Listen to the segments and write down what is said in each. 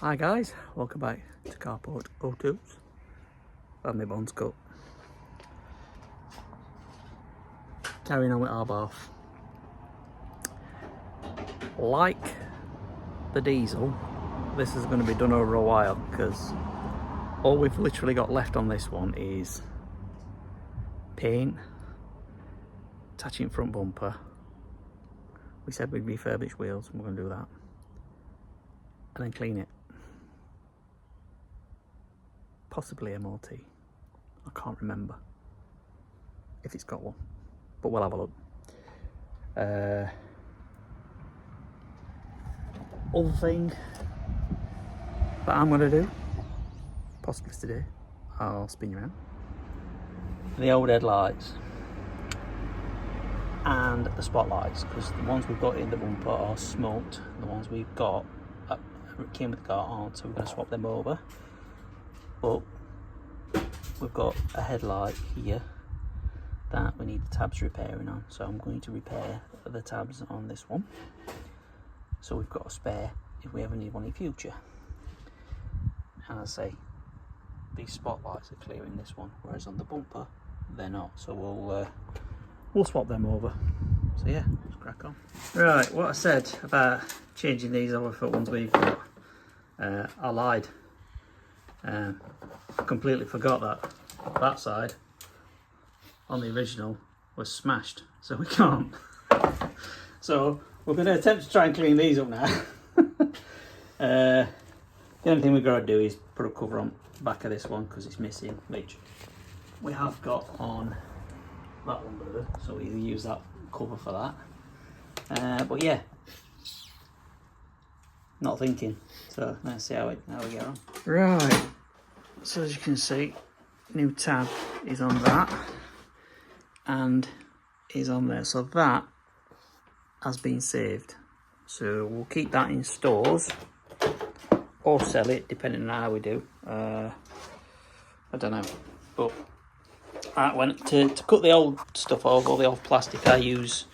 Hi guys, welcome back to Carport O2s. Had my bones cut. Carrying on with Abarth. Like the diesel, this is going to be done over a while because all we've literally got left on this one is paint, attaching front bumper. We said we'd refurbish wheels, and we're going to do that, and then clean it. Possibly MOT. I can't remember if it's got one, but we'll have a look. Other thing that I'm going to do, possibly today, I'll spin you around. The old headlights and the spotlights, because the ones we've got in the bumper are smoked. The ones we've got came with the car aren't, so we're going to swap them over. But we've got a headlight here that we need the tabs repairing on, so I'm going to repair the tabs on this one, so we've got a spare if we ever need one in future. And as I say, these spotlights are clear in this one, whereas on the bumper they're not, so we'll swap them over. So yeah, let's crack on. Right, what I said about changing these over for ones we've got, I lied. I completely forgot that side on the original was smashed, so we can't. So we're going to attempt to try and clean these up now. The only thing we've got to do is put a cover on the back of this one because it's missing, which we have got on that one bird, so we use that cover for that. But yeah, not thinking, so let's see how we get on. Right, so as you can see, new tab is on that and is on there, so that has been saved, so we'll keep that in stores or sell it depending on how we do. I don't know, but to cut the old stuff off, all the old plastic, I use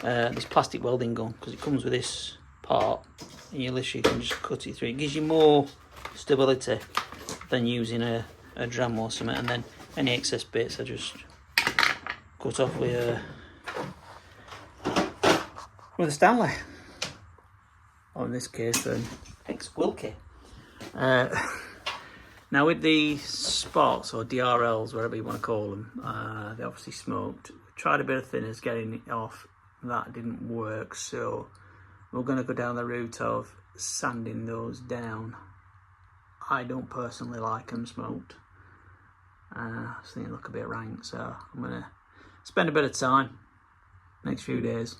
this plastic welding gun because it comes with this part and you literally can just cut it through. It gives you more stability than using a drum or something, and then any excess bits I just cut off with a Stanley, or in this case an ex-Wilkie. Now with the spots or DRLs, whatever you want to call them, they obviously smoked. Tried a bit of thinners getting it off, that didn't work, so we're going to go down the route of sanding those down. I don't personally like them smoked. I just think they look a bit rank, so I'm going to spend a bit of time next few days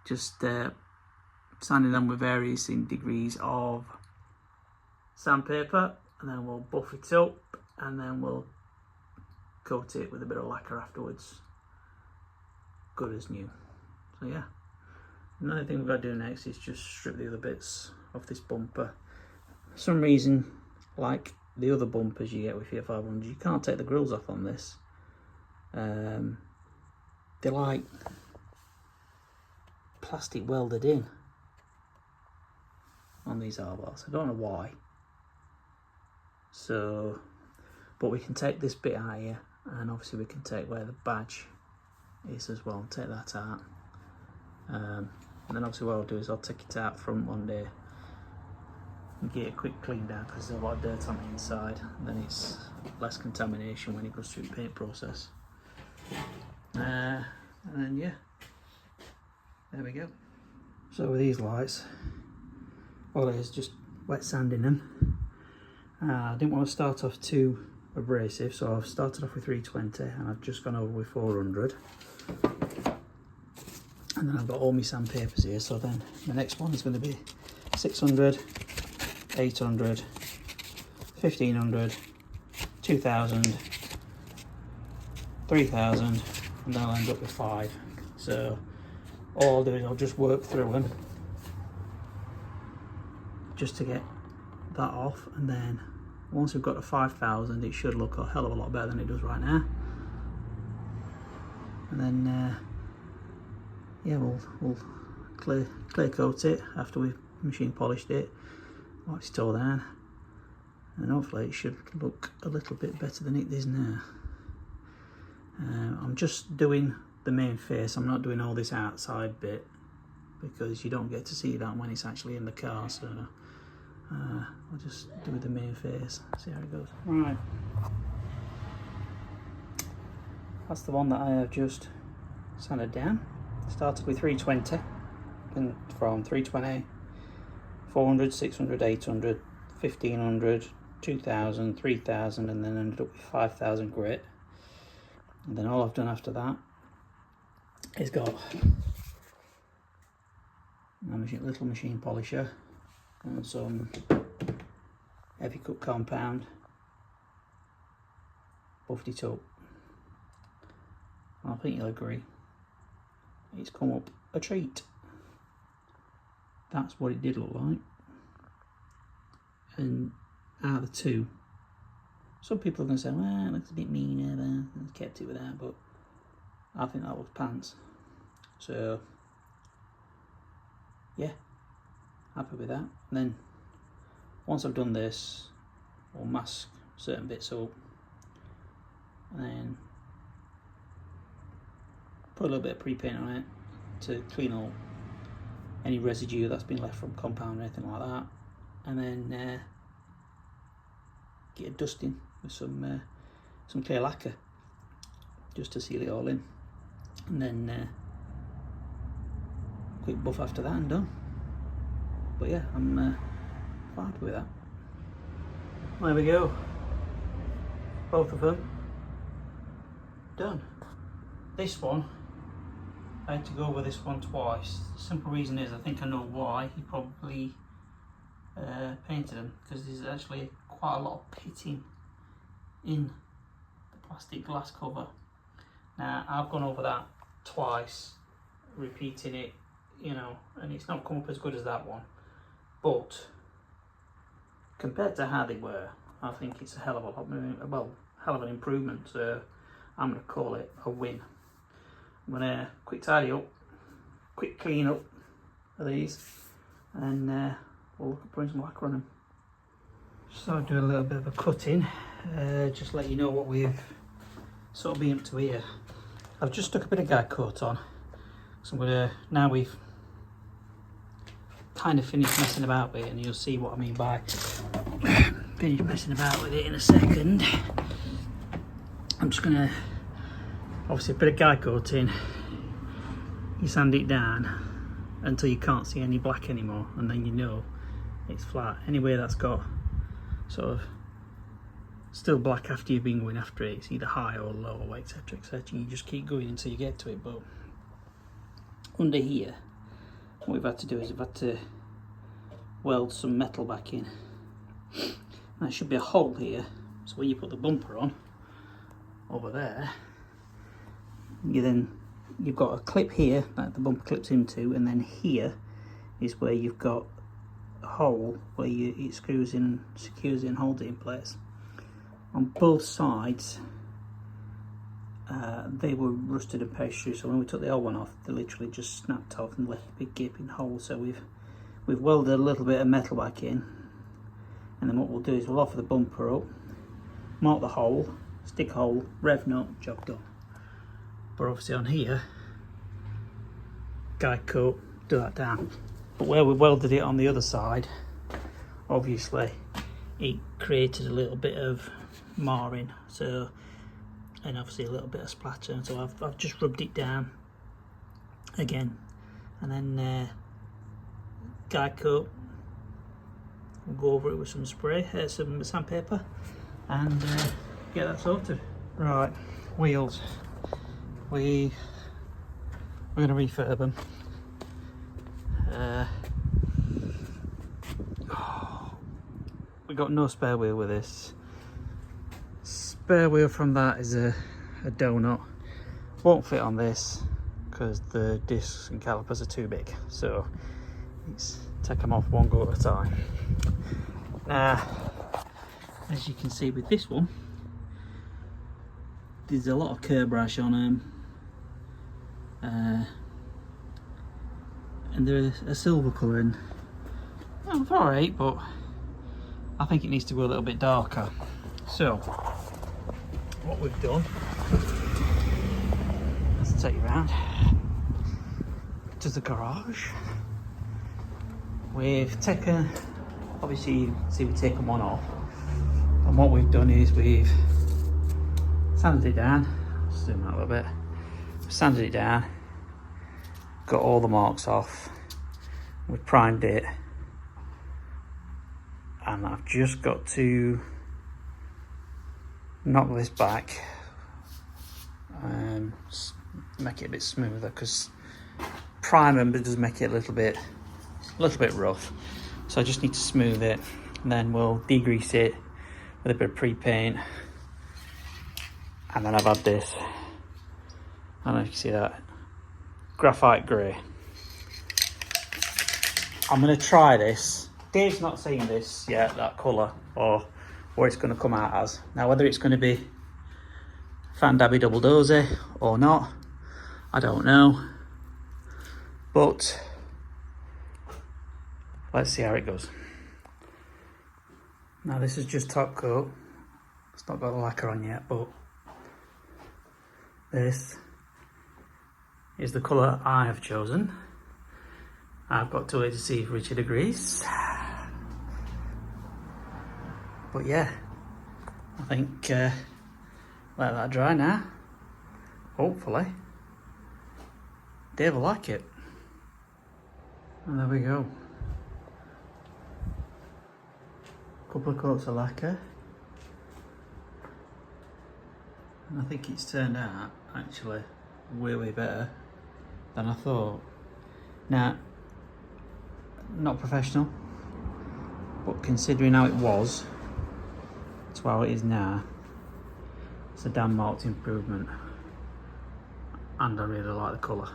just sanding them with various degrees of sandpaper, and then we'll buff it up and then we'll coat it with a bit of lacquer afterwards. Good as new. So yeah, another thing we've got to do next is just strip the other bits off this bumper. For some reason, like the other bumpers you get with Fiat 500, you can't take the grills off on this. They're like plastic welded in on these Abarths. I don't know why. So, but we can take this bit out here, and obviously we can take where the badge is as well, and take that out. And then obviously what I'll do is I'll take it out front one day and get a quick clean down because there's a lot of dirt on the inside, and then it's less contamination when it goes through the paint process. And then yeah, there we go. So with these lights, all it is just wet sanding them. I didn't want to start off too abrasive, so I've started off with 320 and I've just gone over with 400. And then I've got all my sandpapers here, so then the next one is going to be 600, 800, 1500, 2000, 3000, and then I'll end up with 5. So all I'll do is I'll just work through them just to get that off, and then once we've got to 5000 it should look a hell of a lot better than it does right now. And then yeah, we'll clear coat it after we've machine polished it, white store down, and hopefully it should look a little bit better than it is now. I'm just doing the main face. I'm not doing all this outside bit because you don't get to see that when it's actually in the car, so I'll just do the main face, see how it goes. Right, that's the one that I have just sanded down. Started with 320, and from 320, 400, 600, 800, 1500, 2000, 3000, and then ended up with 5000 grit. And then all I've done after that is got a little machine polisher and some heavy cut compound, buffed it up. I think you'll agree, it's come up a treat. That's what it did look like. And out of the two, some people are going to say, well, it looks a bit meaner there, kept it with that, but I think that was pants. So yeah, happy with that. And then once I've done this, I'll mask certain bits up and then put a little bit of pre-paint on it to clean up any residue that's been left from compound or anything like that, and then get a dusting with some clear lacquer just to seal it all in, and then quick buff after that and done. But yeah, I'm quite happy with that. There we go, both of them done. This one, I had to go over this one twice. The simple reason is I think I know why. He probably painted them, because there's actually quite a lot of pitting in the plastic glass cover. Now I've gone over that twice, repeating it, you know, and it's not come up as good as that one, but compared to how they were, I think it's a hell of a lot, well, hell of an improvement. So I'm going to call it a win. I'm going to quick tidy up, quick clean up of these, and we'll look at putting some lacquer on them. So I'll do a little bit of a cutting, just let you know what we've sort of been up to here. I've just stuck a bit of guide coat on, so I'm going to, now we've kind of finished messing about with it, and you'll see what I mean by finished messing about with it in a second. I'm just going to, obviously a bit of guide coating, you sand it down until you can't see any black anymore, and then you know it's flat. Anywhere that's got sort of still black after you've been going after it, it's either high or low, etc, etc. You just keep going until you get to it. But under here, what we've had to do is we've had to weld some metal back in. There should be a hole here, so when you put the bumper on over there, you've got a clip here that the bumper clips into, and then here is where you've got a hole where it screws in, secures it and holds it in place. On both sides they were rusted and pasted through, so when we took the old one off, they literally just snapped off and left a big gaping hole. So we've welded a little bit of metal back in, and then what we'll do is we'll offer the bumper up, mark the hole, stick hole, rev nut, job done. But obviously on here, guide coat, do that down. But where we welded it on the other side, obviously it created a little bit of marring, so, and obviously a little bit of splatter, and so I've just rubbed it down again, and then guide coat, we'll go over it with some spray, some sandpaper, and get that sorted. Right, wheels. We're going to refurb them. We got no spare wheel with this. Spare wheel from that is a donut. Won't fit on this because the discs and calipers are too big, so it's take them off one go at a time. Now, as you can see with this one, there's a lot of curb rash on them, and they're a silver colour, and well, it's alright, but I think it needs to go a little bit darker. So what we've done, let's take you around to the garage. We've taken, obviously you can see we've taken one off, and what we've done is we've sanded it down. I'll zoom out a little bit. Sanded it down, got all the marks off, we've primed it, and I've just got to knock this back and make it a bit smoother, because primer does make it a little bit rough. So I just need to smooth it, and then we'll degrease it with a bit of pre-paint. And then I've had this, I don't know if you can see that, graphite grey. I'm going to try this. Dave's not seen this yet, that colour, or what it's going to come out as. Now, whether it's going to be Fan Dabby Double Dozy or not, I don't know. But let's see how it goes. Now, this is just top coat. It's not got the lacquer on yet, but this is the colour I have chosen. I've got to wait to see if Richard agrees. But yeah, I think let that dry now. Hopefully Dave will like it. And there we go. Couple of coats of lacquer. And I think it's turned out actually way better than I thought. Now, not professional, but considering how it was to how it is now, it's a damn marked improvement, and I really like the colour.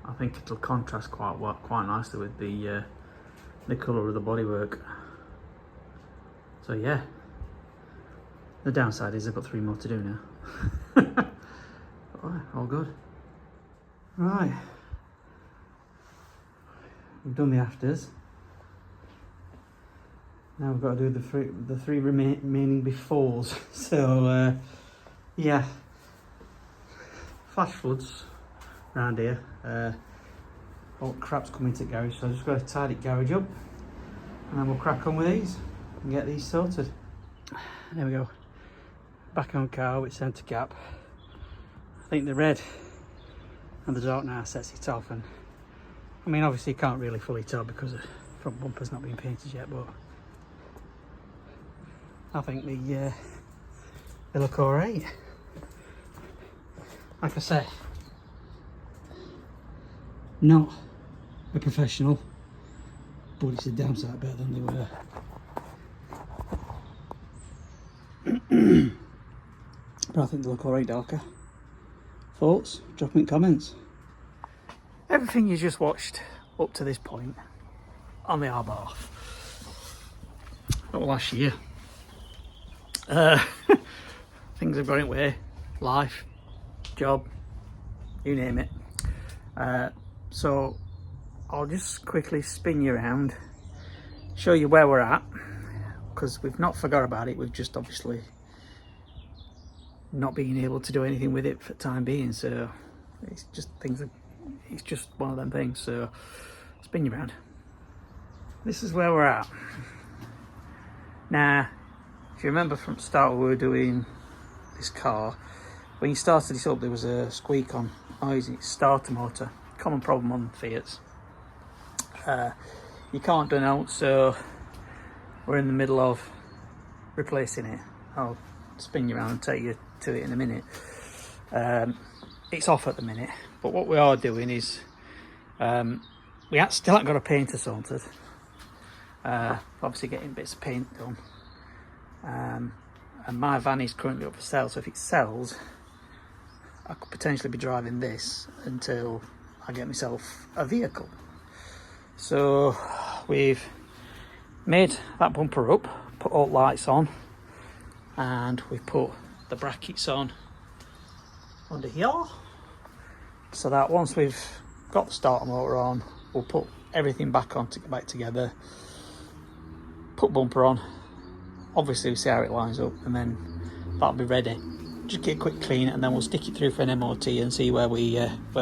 I think it'll contrast quite nicely with the colour of the bodywork. So yeah, the downside is I've got 3 more to do now. All good. Right, we've done the afters. Now we've got to do the three remaining befores. So yeah, flash floods around here. All crap's coming to garage, so I've just got to tidy garage up, and then we'll crack on with these and get these sorted. There we go. Back on car with centre cap. I think the red and the dark now sets it off, and I mean obviously you can't really fully tell because the front bumper's not been painted yet, but I think they look alright. Like I say, not a professional, but it's a damn sight better than they were. But I think they look alright darker. Thoughts? Drop them in comments. Everything you just watched up to this point on the Abarth, not last year. Things have gone away, life, job, you name it. So I'll just quickly spin you around, show you where we're at, because we've not forgot about it, we've just obviously not being able to do anything with it for the time being, so it's just it's just one of them things. So spin you around. This is where we're at. Now, if you remember from the start we were doing this car, when you started this up there was a squeak on noise in its starter motor. Common problem on Fiats. You can't do out, so we're in the middle of replacing it. I'll spin you around and take you to it in a minute. It's off at the minute, but what we are doing is we still haven't got a painter sorted. Obviously getting bits of paint done, and my van is currently up for sale, so if it sells I could potentially be driving this until I get myself a vehicle. So we've made that bumper up, put all lights on, and we've put the brackets on under here, so that once we've got the starter motor on, we'll put everything back together, put bumper on, obviously we see how it lines up, and then that'll be ready. Just get a quick clean, and then we'll stick it through for an MOT and see where we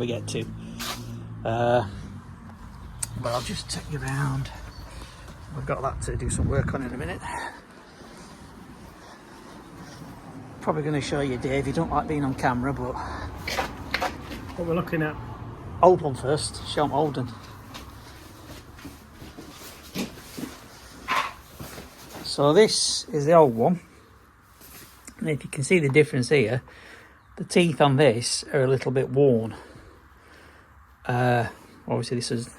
get to. But I'll just take you around. We've got that to do some work on in a minute. Probably going to show you, Dave. You don't like being on camera, but what we're looking at. Old one first. Show them old one. So this is the old one, and if you can see the difference here, the teeth on this are a little bit worn. Obviously this is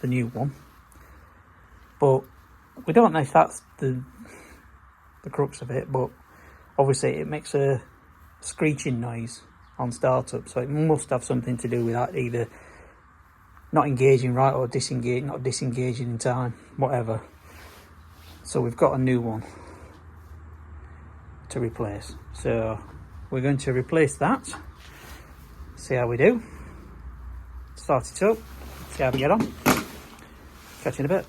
the new one, but we don't know if that's the crux of it, but obviously it makes a screeching noise on startup, so it must have something to do with that, either not engaging right or not disengaging in time, whatever. So we've got a new one to replace, so we're going to replace that, see how we do, start it up, see how we get on. Catch you in a bit.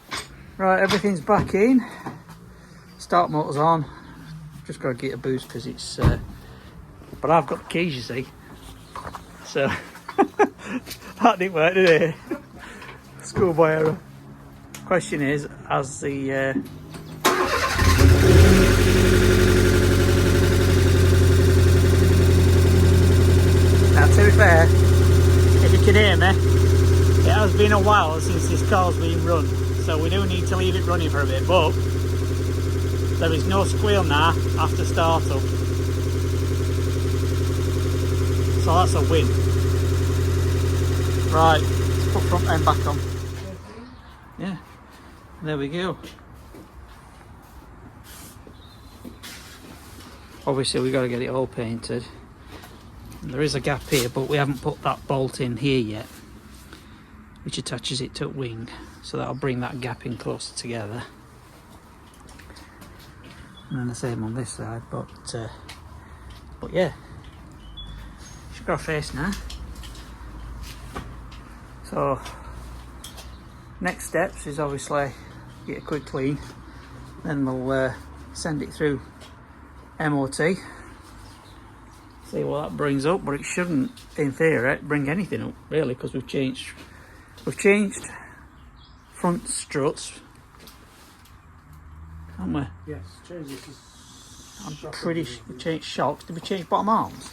Right, everything's back in, start motor's on, just got to get a boost because it's but I've got the keys, you see, so that didn't work, did it? Schoolboy error. Question is, as the now, to be fair, if you can hear me, it has been a while since this car's been run, so we do need to leave it running for a bit, but there is no squeal now after startup, so that's a win. Right, let's put front end back on. Yeah, there we go. Obviously we've got to get it all painted. There is a gap here, but we haven't put that bolt in here yet, which attaches it to a wing, so that'll bring that gap in closer together. And then the same on this side, but yeah, she's got a face now. So next steps is obviously get a quick clean, then we'll send it through MOT, see what that brings up, but it shouldn't in theory bring anything up really, because we've changed front struts, haven't we? Yes, change this. I'm pretty sure we changed shocks. Did we change bottom arms?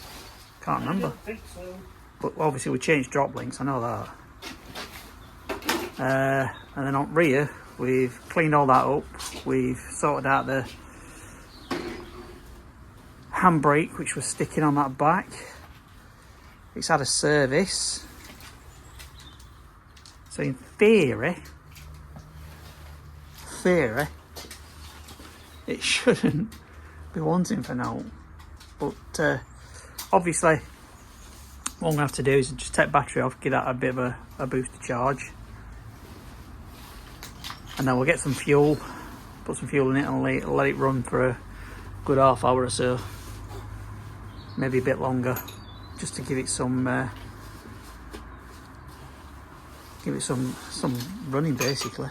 Can't remember. I don't think so. But obviously we changed drop links, I know that. And then on rear we've cleaned all that up, we've sorted out the handbrake which was sticking on that back. It's had a service, so in theory it shouldn't be wanting for now, but obviously what I'm going to have to do is just take battery off, give that a bit of a boost to charge, and then we'll get some fuel, put some fuel in it and let it run for a good half hour or so, maybe a bit longer, just to give it some running basically.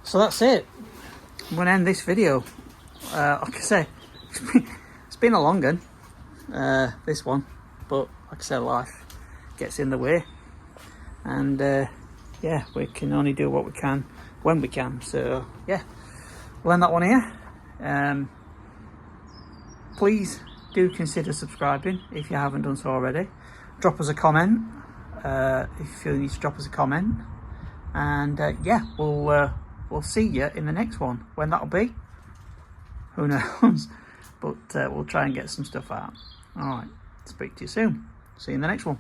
So that's it. I'm going to end this video. Like I say, it's been a long one, this one, but like I said, life gets in the way, and yeah, we can only do what we can when we can. So yeah, we'll end that one here. Please do consider subscribing if you haven't done so already. Drop us a comment if you feel you need to drop us a comment, and yeah, we'll see you in the next one. When that'll be, who knows, but we'll try and get some stuff out. All right, speak to you soon. See you in the next one.